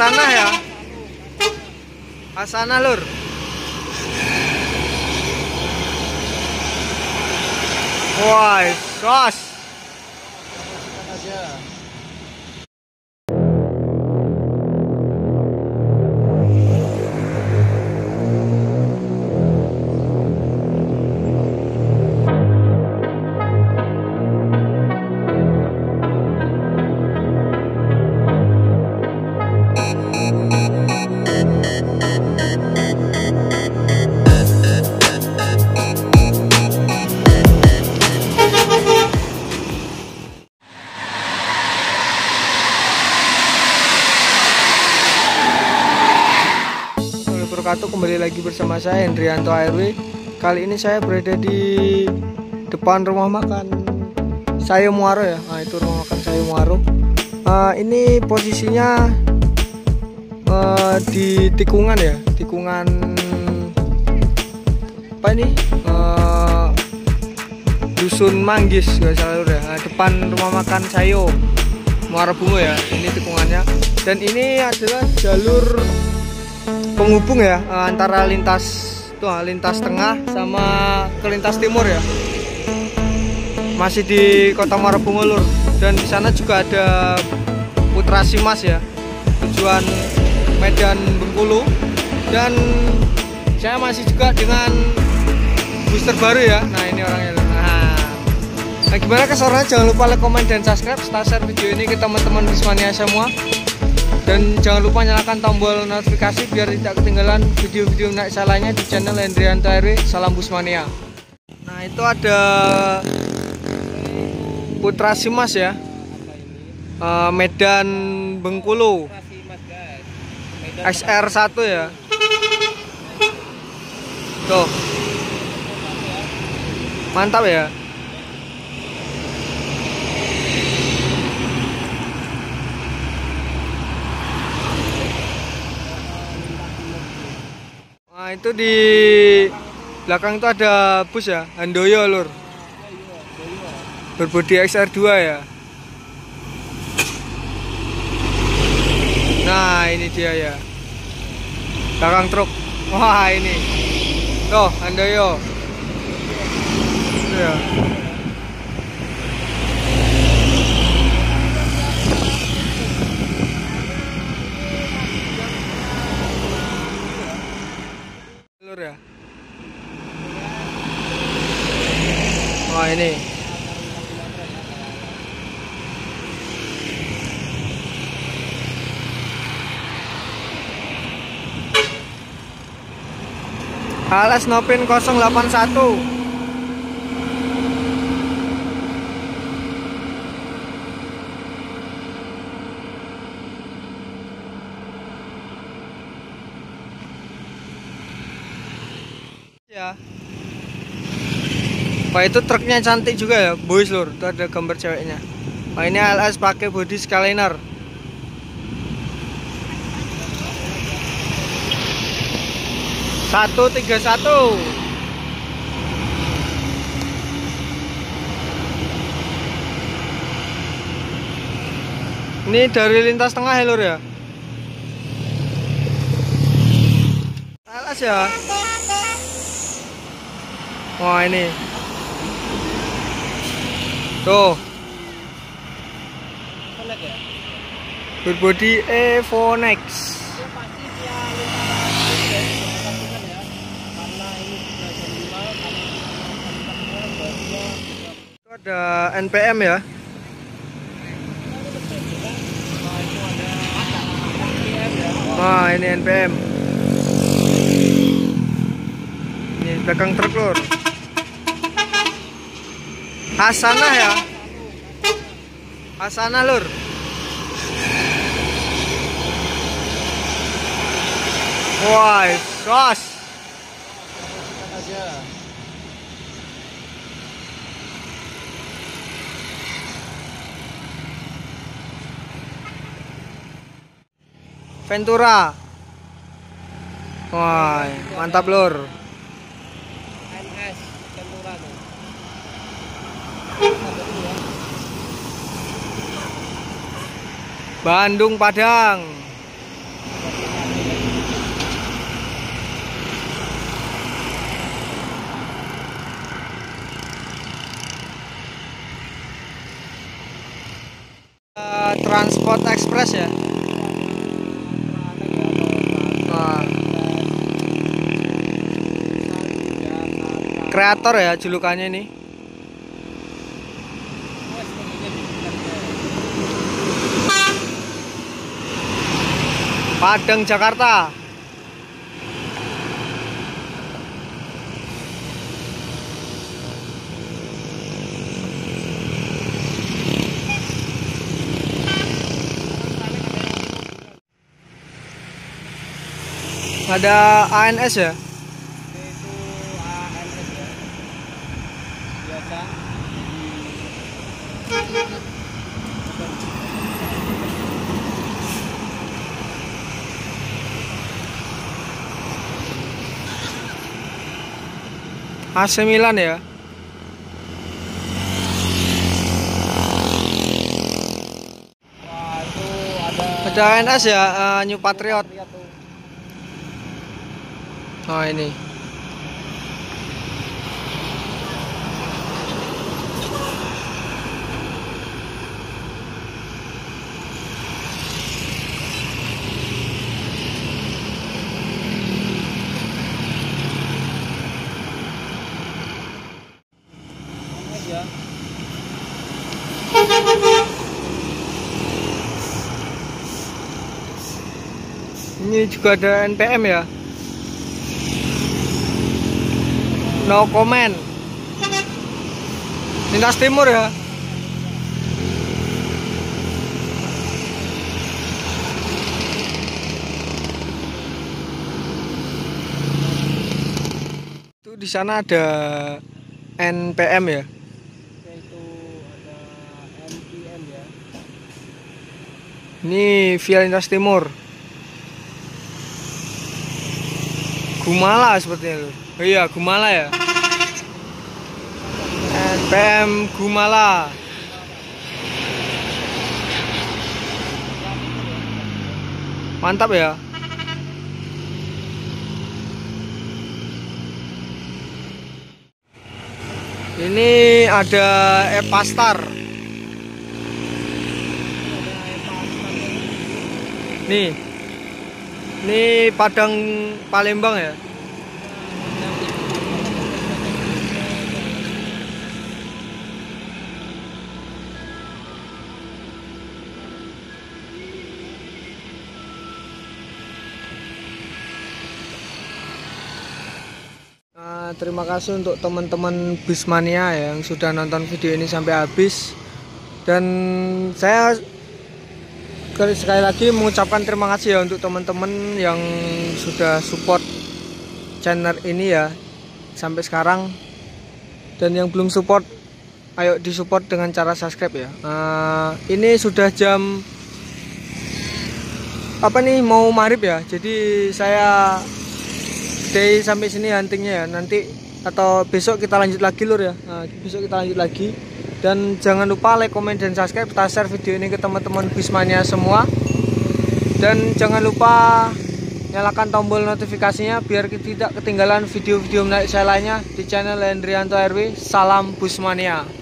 Hasanah ya. Hasanah lur. Woi, sos. Kembali lagi bersama saya Hendrianto ARW. Kali ini saya berada di depan rumah makan Sayo Muaro ya. Nah, itu rumah makan Sayo Muaro. Ini posisinya di tikungan ya, tikungan apa ini? Dusun Manggis nggak salah ya. Nah, depan rumah makan Sayo Muaro Bungo ya. Ini tikungannya. Dan ini adalah jalur penghubung ya antara lintas tengah sama ke lintas timur ya. Masih di Kota Muaro Bungo lur. Dan di sana juga ada Putra Simas ya. Tujuan Medan Bengkulu. Dan saya masih juga dengan booster baru ya. Nah, ini orangnya lur. Nah, gimana keseruannya? Jangan lupa like, comment, dan subscribe. Setelah share video ini ke teman-teman Busmania semua. Dan jangan lupa nyalakan tombol notifikasi biar tidak ketinggalan video-video menarik lainnya di channel Hendrianto ARW. Salam Busmania. Nah, itu ada Putra Simas ya, Medan Bengkulu XR1 ya. Tuh, mantap ya. Nah, itu di belakang itu ada bus ya, Handoyo lur. Berbodi XR2 ya. Nah, ini dia ya. Belakang truk. Wah, ini. Tuh, Handoyo. Itu ya. Ya. Wah, ini Alas Nopin 081. Ya. Wah, itu truknya cantik juga ya, boys lur. Itu ada gambar ceweknya. Wah, ini LS pakai body Skyliner. Satu 31. Ini dari lintas tengah ya lur ya. LS ya. Wah, ini tuh berbodi Evonex. Itu ada NPM ya. Wah, ini NPM. Ini belakang truk lur. Hasanah ya. Hasanah lur. Woi, sos. Ventura. Wah, mantap lur. NS Ventura tuh. Bandung Padang. kreator ya julukannya ini. Padang Jakarta. Ada ANS ya? Itu ANS ya. Biasa. AC Milan ya. Wah, itu ada Ada ANS ya, New Patriot. lihat tuh. Oh ini. Aja. Ini juga ada NPM ya. No comment. Lintas Timur ya. Itu di sana ada NPM ya. Itu ada NPM ya. Ini via Lintas Timur. Gumala sepertinya loh. Oh iya, Gumala ya. NPM Gumala. Mantap ya. Ini ada Epastar. Nih. Ini Padang Palembang ya. Terima kasih untuk teman-teman Bismania yang sudah nonton video ini sampai habis. Dan saya sekali lagi mengucapkan terima kasih ya untuk teman-teman yang sudah support channel ini ya sampai sekarang. Dan yang belum support, ayo disupport dengan cara subscribe ya. Ini sudah jam apa nih, mau maghrib ya. Jadi saya stay sampai sini huntingnya ya. Nanti atau besok kita lanjut lagi lur ya. Besok kita lanjut lagi. Dan jangan lupa like, comment, dan subscribe. Kita share video ini ke teman-teman Bismania semua. Dan jangan lupa nyalakan tombol notifikasinya biar tidak ketinggalan video-video menarik saya lainnya di channel Hendrianto RW. Salam Bismania.